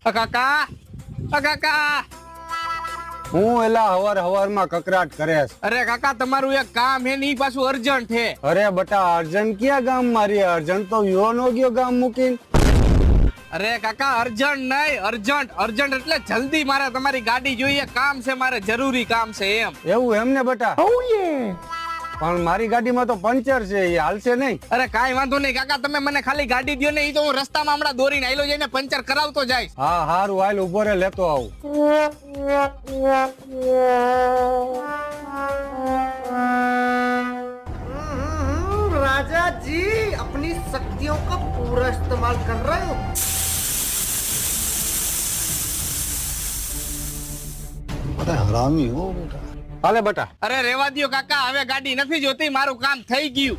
કાકા કાકા હું એલા હવાર કકરાટ કરે છે. અરે કાકા તમારું એક કામ હે ની પાછું અર્જન્ટ હે. અરે બટા અર્જન્ટ ક્યાં ગામ મારી અર્જન્ટ તો યો નો ગયો ગામ મૂકીને. અરે કાકા અર્જન્ટ નહીં અર્જન્ટ એટલે જલ્દી મારે તમારી ગાડી જોઈએ કામ છે મારે જરૂરી કામ છે એમ. એવું એમને બટા પણ મારી ગાડીમાં તો પંચર છે એ હાલશે નહીં. અરે કાઈ વાંધો નહીં કાકા તમે મને ખાલી ગાડી દ્યો ને ઈ તો હું રસ્તામાં હમણાં દોરીને આયલો જઈને પંચર કરાવતો જઈશ. હા હારું હાલ ઉભો રે લેતો આવું. राजा जी अपनी शक्तियों का पूरा इस्तेमाल कर रहे हो. બટા હરામી હો બેટા. હાલે બટા. અરે રેવા દ્યો કાકા હવે ગાડી નથી જોતી મારું કામ થઈ ગયું.